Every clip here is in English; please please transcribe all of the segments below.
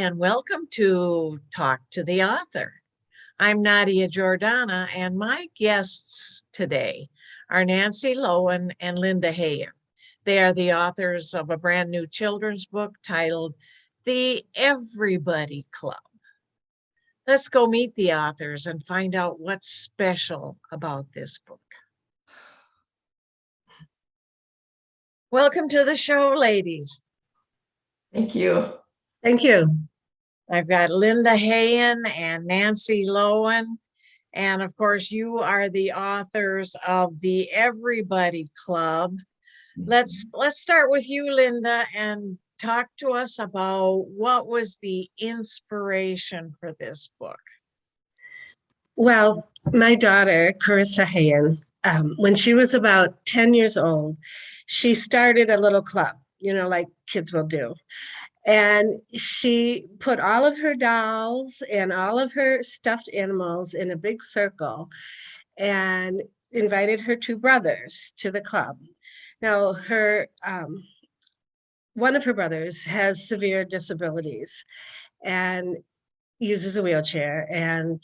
and welcome to Talk to the Author. I'm Nadia Jordana, and my guests today are Nancy Loewen and Linda Hayen. They are the authors of a brand new children's book titled The Everybody Club. Let's go meet the authors and find out what's special about this book. Welcome to the show, ladies. Thank you. Thank you. I've got Linda Hayen and Nancy Loewen. And of course, you are the authors of the Everybody Club. Let's start with you, Linda, and talk to us about what was the inspiration for this book. Well, my daughter, Carissa Hayen, when she was about 10 years old, she started a little club, like kids will do. And she put all of her dolls and all of her stuffed animals in a big circle and invited her two brothers to the club. Now, one of her brothers has severe disabilities and uses a wheelchair. And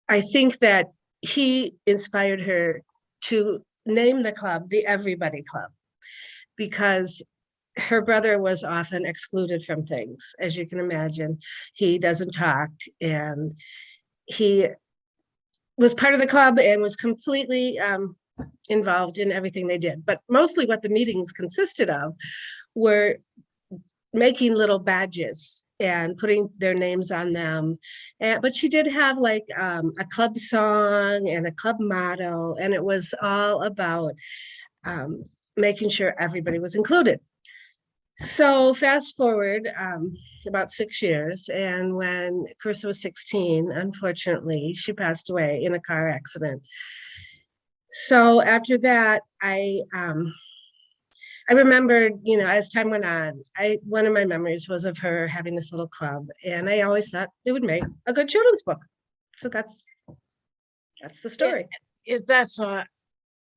I think that he inspired her to name the club the Everybody Club, because her brother was often excluded from things. As you can imagine, he doesn't talk, and he was part of the club and was completely involved in everything they did. But mostly what the meetings consisted of were making little badges and putting their names on them. But she did have like a club song and a club motto, and it was all about making sure everybody was included. So fast forward about 6 years, and when Carissa was 16, unfortunately, she passed away in a car accident. So after that, I remembered, as time went on, one of my memories was of her having this little club, and I always thought it would make a good children's book. So that's the story. That's a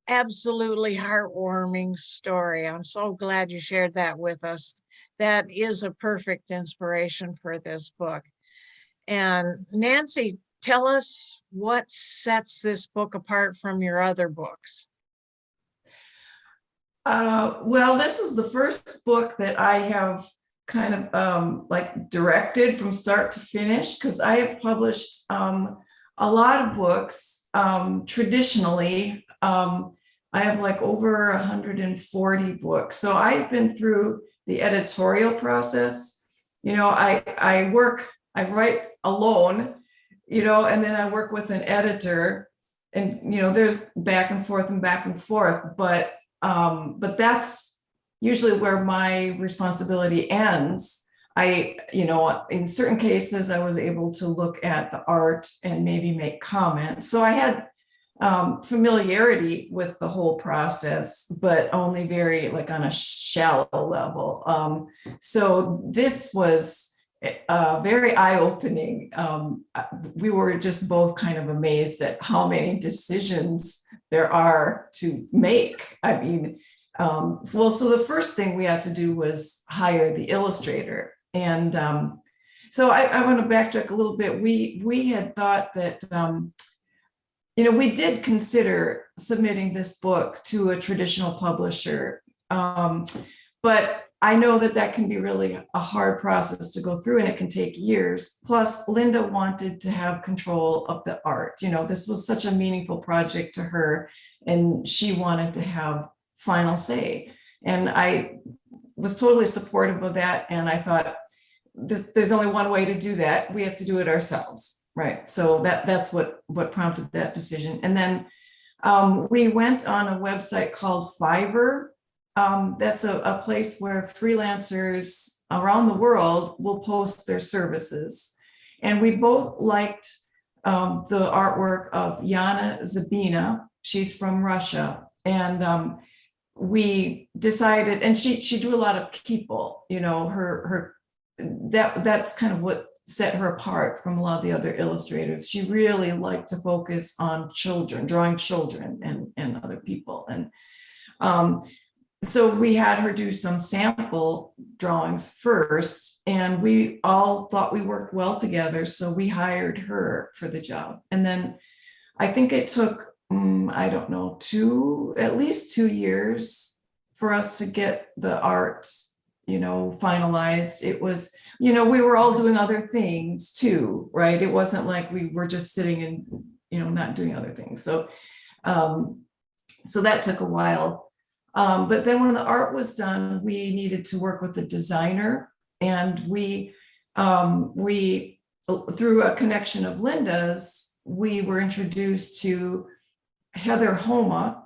absolutely heartwarming story. I'm so glad you shared that with us. That is a perfect inspiration for this book. And Nancy, tell us what sets this book apart from your other books. Well, this is the first book that I have kind of directed from start to finish, because I have published a lot of books traditionally. I have like over 140 books. So I've been through the editorial process. I write alone, and then I work with an editor, and, there's back and forth, but that's usually where my responsibility ends. In certain cases, I was able to look at the art and maybe make comments. So I had familiarity with the whole process, but only very on a shallow level. So this was very eye-opening. We were just both kind of amazed at how many decisions there are to make. I mean, so the first thing we had to do was hire the illustrator. And so I want to backtrack a little bit. We had thought that we did consider submitting this book to a traditional publisher, but I know that can be really a hard process to go through, and it can take years. Plus, Linda wanted to have control of the art. This was such a meaningful project to her, and she wanted to have final say. And I was totally supportive of that, and I thought, there's only one way to do that. We have to do it ourselves. Right. So that's what prompted that decision. And then we went on a website called Fiverr. That's a place where freelancers around the world will post their services. And we both liked the artwork of Yana Zabina. She's from Russia. And we decided, and she drew a lot of people, that's kind of what set her apart from a lot of the other illustrators. She really liked to focus on children, drawing children and other people. And so we had her do some sample drawings first, and we all thought we worked well together, so we hired her for the job. And then I think it took, I don't know, at least 2 years for us to get the art, finalized. It was, we were all doing other things too, right? It wasn't like we were just sitting and, not doing other things. So that took a while. But then when the art was done, we needed to work with the designer, and we through a connection of Linda's, we were introduced to Heather Homa,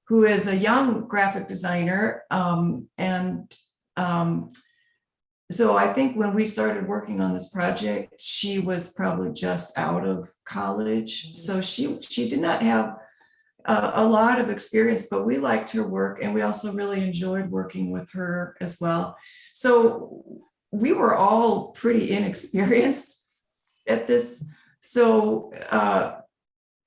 who is a young graphic designer. So I think when we started working on this project, she was probably just out of college. So she did not have a lot of experience, but we liked her work, and we also really enjoyed working with her as well. So we were all pretty inexperienced at this. So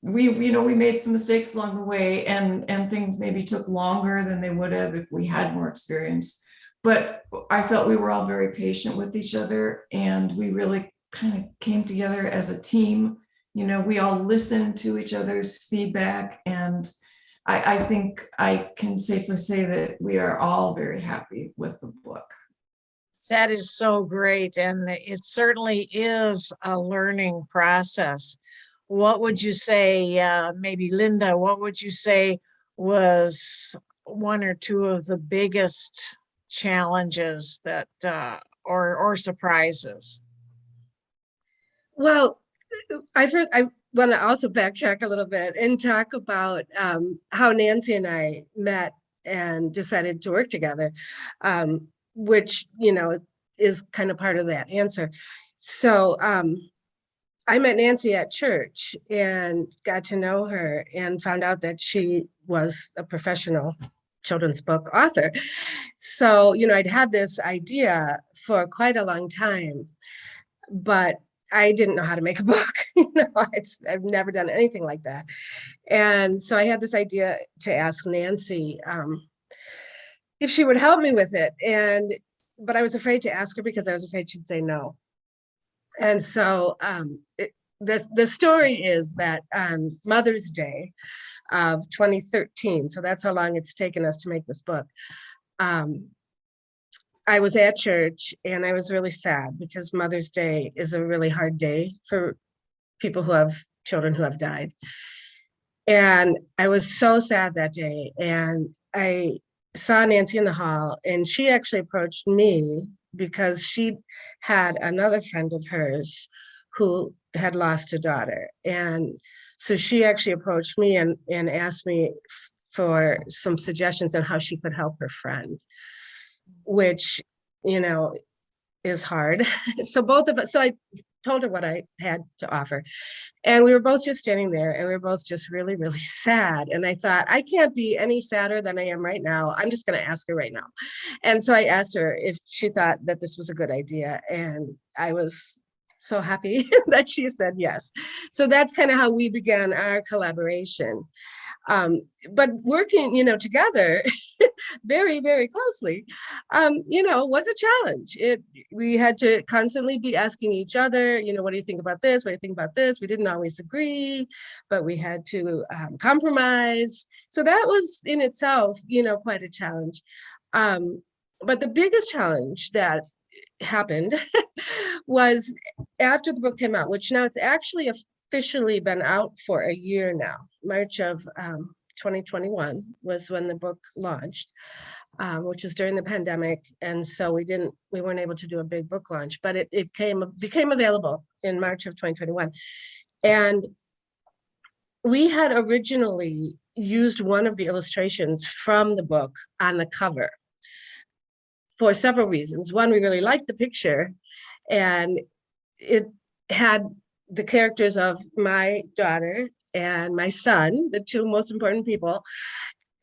we made some mistakes along the way, and things maybe took longer than they would have if we had more experience. But I felt we were all very patient with each other, and we really kind of came together as a team. We all listened to each other's feedback, and I think I can safely say that we are all very happy with the book. That is so great. And it certainly is a learning process. What would you say, maybe Linda, what would you say was one or two of the biggest challenges that, or surprises? Well, I want to also backtrack a little bit and talk about how Nancy and I met and decided to work together, which, is kind of part of that answer. So I met Nancy at church and got to know her and found out that she was a professional children's book author. So, I'd had this idea for quite a long time, but I didn't know how to make a book. I've never done anything like that. And so I had this idea to ask Nancy if she would help me with it. But I was afraid to ask her because I was afraid she'd say no. And so the story is that on Mother's Day of 2013, so that's how long it's taken us to make this book, I was at church and I was really sad because Mother's Day is a really hard day for people who have children who have died. And I was so sad that day. And I saw Nancy in the hall, and she actually approached me because she had another friend of hers who had lost a daughter. And so she actually approached me and asked me for some suggestions on how she could help her friend, which, is hard. So I told her what I had to offer. And we were both just standing there, and we were both just really, really sad. And I thought, I can't be any sadder than I am right now. I'm just going to ask her right now. And so I asked her if she thought that this was a good idea. And I was so happy that she said yes. So that's kind of how we began our collaboration. But working, together very, very closely, was a challenge. We had to constantly be asking each other, what do you think about this? What do you think about this? We didn't always agree, but we had to compromise. So that was in itself, quite a challenge. But the biggest challenge that happened was after the book came out, which now it's actually officially been out for a year now. March of 2021 was when the book launched, which was during the pandemic. And so we weren't able to do a big book launch, but it became available in March of 2021. And we had originally used one of the illustrations from the book on the cover for several reasons. One, we really liked the picture, and it had the characters of my daughter and my son, the two most important people,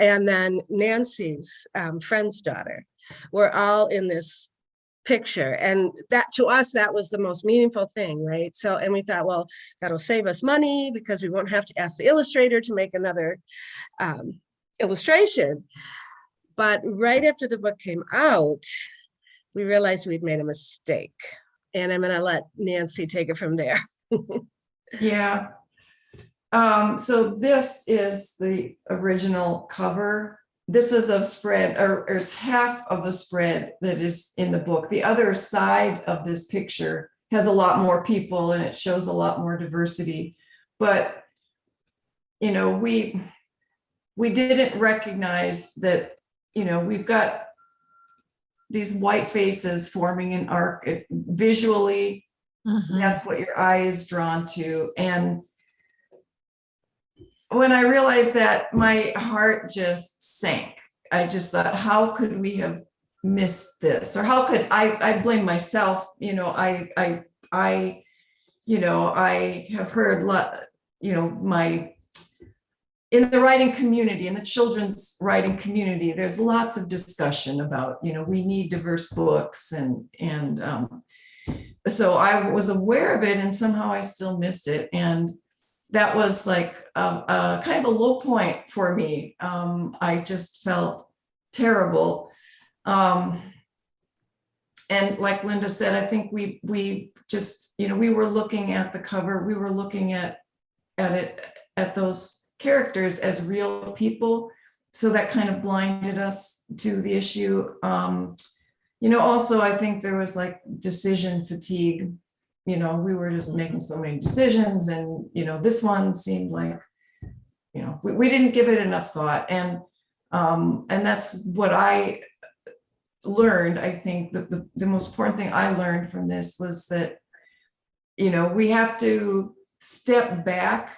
and then Nancy's friend's daughter, were all in this picture. And that, to us, that was the most meaningful thing, right? So, and we thought, well, that'll save us money because we won't have to ask the illustrator to make another illustration. But right after the book came out, we realized we'd made a mistake. And I'm going to let Nancy take it from there. Yeah. So this is the original cover. This is a spread, or it's half of a spread that is in the book. The other side of this picture has a lot more people and it shows a lot more diversity. But, you know, we didn't recognize that, you know, we've got these white faces forming an arc visually. Mhm. That's what your eye is drawn to. And when I realized that, my heart just sank. I just thought, how could we have missed this? Or how could I blame myself? You know, I have heard, you know, in the writing community, in the children's writing community, there's lots of discussion about, you know, we need diverse books, and so I was aware of it, and somehow I still missed it, and that was like a kind of a low point for me. I just felt terrible, and like Linda said, I think we just, you know, we were looking at the cover, we were looking at those characters as real people. So that kind of blinded us to the issue. You know, also, I think there was like decision fatigue. You know, we were just making so many decisions, and, you know, this one seemed like, you know, we didn't give it enough thought. And that's what I learned. I think that the most important thing I learned from this was that, you know, we have to step back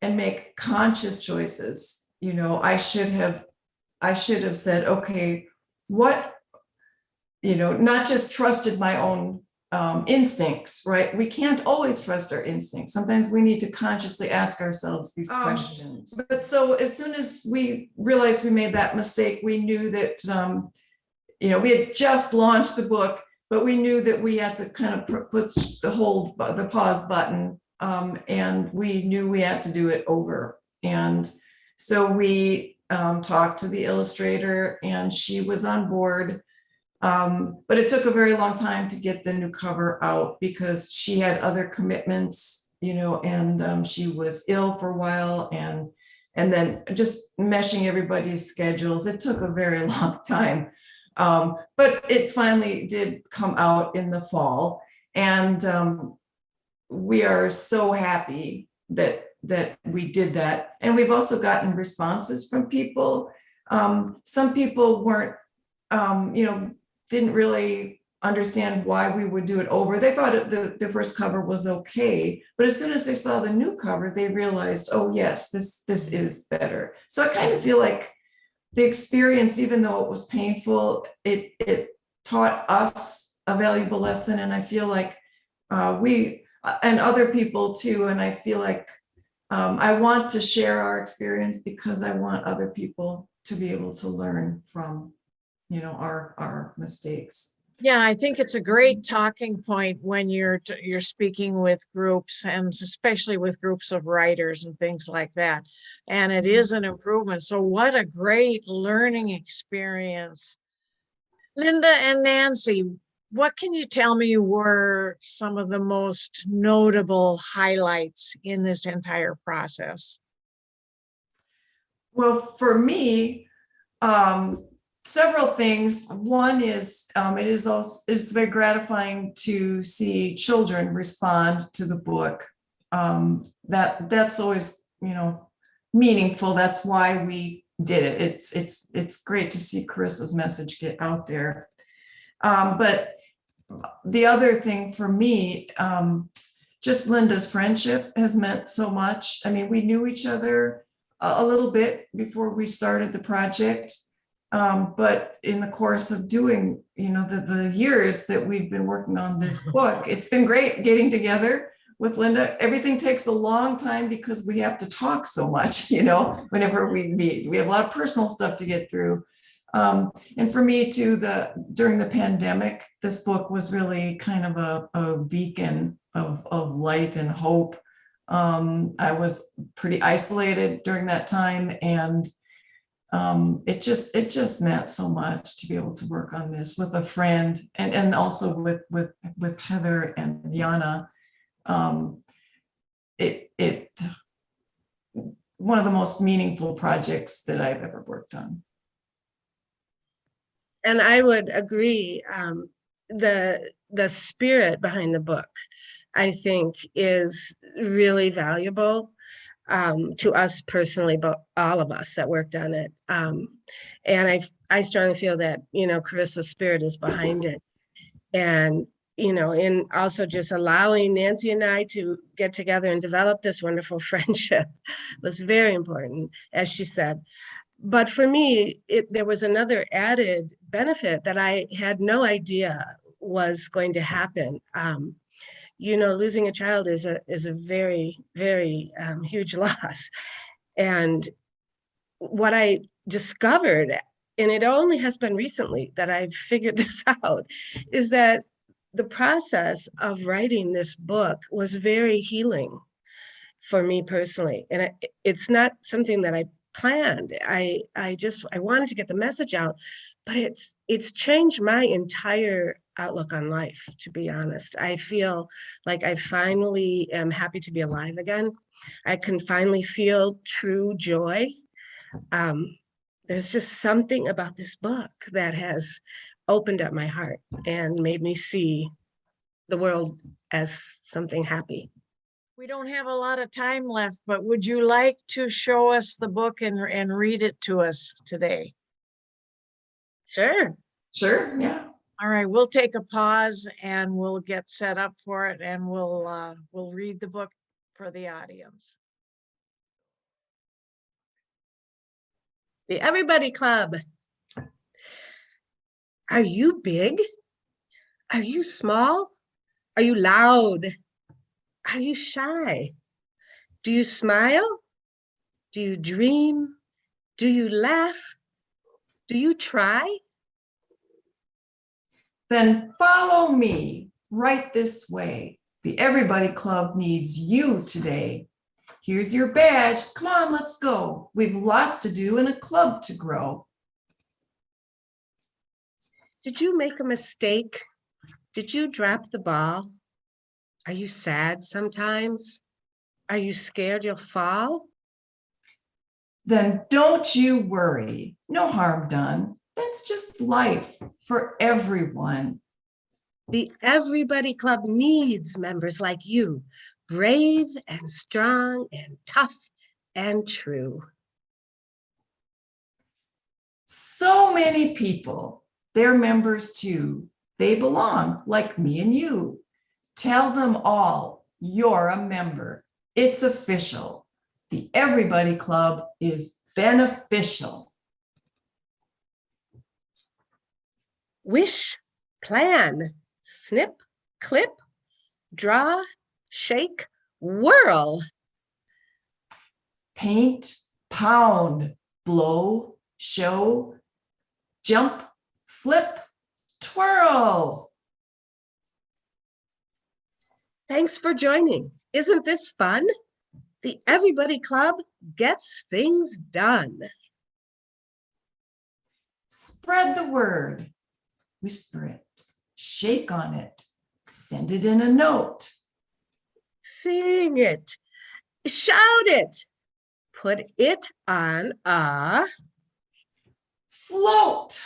and make conscious choices. You know, I should have said, okay, what, you know, not just trusted my own instincts, right? We can't always trust our instincts. Sometimes we need to consciously ask ourselves these questions. But so as soon as we realized we made that mistake, we knew that, you know, we had just launched the book, but we knew that we had to kind of put the pause button, and we knew we had to do it over. And so we talked to the illustrator, and she was on board. But it took a very long time to get the new cover out because she had other commitments, you know, and she was ill for a while, and then just meshing everybody's schedules. It took a very long time. But it finally did come out in the fall, and we are so happy that we did that. And we've also gotten responses from people. Some people weren't, you know, didn't really understand why we would do it over. They thought the first cover was okay, but as soon as they saw the new cover, they realized, oh yes, this is better. So I kind of feel like the experience, even though it was painful, it taught us a valuable lesson, and I feel like we and other people too. And I feel like I want to share our experience because I want other people to be able to learn from, you know, our mistakes. Yeah, I think it's a great talking point when you're speaking with groups, and especially with groups of writers and things like that. And it is an improvement. So what a great learning experience. Linda and Nancy, what can you tell me were some of the most notable highlights in this entire process? Well, for me, several things. One is it's very gratifying to see children respond to the book. That's always, you know, meaningful. That's why we did it. It's great to see Carissa's message get out there. But the other thing for me, just Linda's friendship has meant so much. I mean, we knew each other a little bit before we started the project. But in the course of doing, you know, the years that we've been working on this book, it's been great getting together with Linda. Everything takes a long time because we have to talk so much, you know, whenever we meet. We have a lot of personal stuff to get through. And for me too, during the pandemic, this book was really kind of a beacon of light and hope. I was pretty isolated during that time, and it just meant so much to be able to work on this with a friend, and also with Heather and Yana. It one of the most meaningful projects that I've ever worked on. And I would agree. The spirit behind the book, I think, is really valuable to us personally, but all of us that worked on it. And I strongly feel that, Carissa's spirit is behind it. And, and also just allowing Nancy and I to get together and develop this wonderful friendship was very important, as she said. But for me, there was another added benefit that I had no idea was going to happen. Losing a child is a very, very huge loss. And what I discovered, and it only has been recently that I've figured this out, is that the process of writing this book was very healing for me personally. And it's not something that I planned. I wanted to get the message out, but it's changed my entire outlook on life, to be honest. I feel like I finally am happy to be alive again. I can finally feel true joy. There's just something about this book that has opened up my heart and made me see the world as something happy. We don't have a lot of time left, but would you like to show us the book and read it to us today? Sure. Sure, yeah. All right, we'll take a pause and we'll get set up for it, and we'll read the book for the audience. The Everybody Club. Are you big? Are you small? Are you loud? Are you shy? Do you smile? Do you dream? Do you laugh? Do you try? Then follow me right this way. The Everybody Club needs you today. Here's your badge. Come on, let's go. We've lots to do and a club to grow. Did you make a mistake? Did you drop the ball? Are you sad sometimes? Are you scared you'll fall? Then don't you worry. No harm done. That's just life for everyone. The Everybody Club needs members like you, brave and strong and tough and true. So many people, they're members too. They belong like me and you. Tell them all you're a member. It's official. The Everybody Club is beneficial. Wish, plan, snip, clip, draw, shake, whirl. Paint, pound, blow, show, jump, flip, twirl. Thanks for joining. Isn't this fun? The Everybody Club gets things done. Spread the word. Whisper it. Shake on it. Send it in a note. Sing it. Shout it. Put it on a float.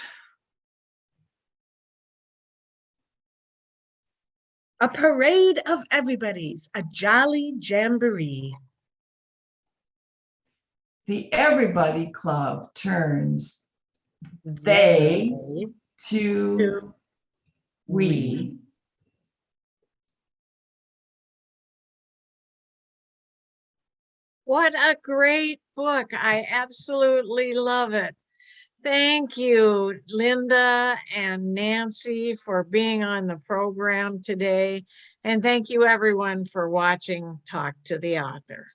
A parade of everybody's, a jolly jamboree. The Everybody Club turns they to we. What a great book. I absolutely love it. Thank you, Linda and Nancy, for being on the program today. And thank you, everyone, for watching Talk to the Author.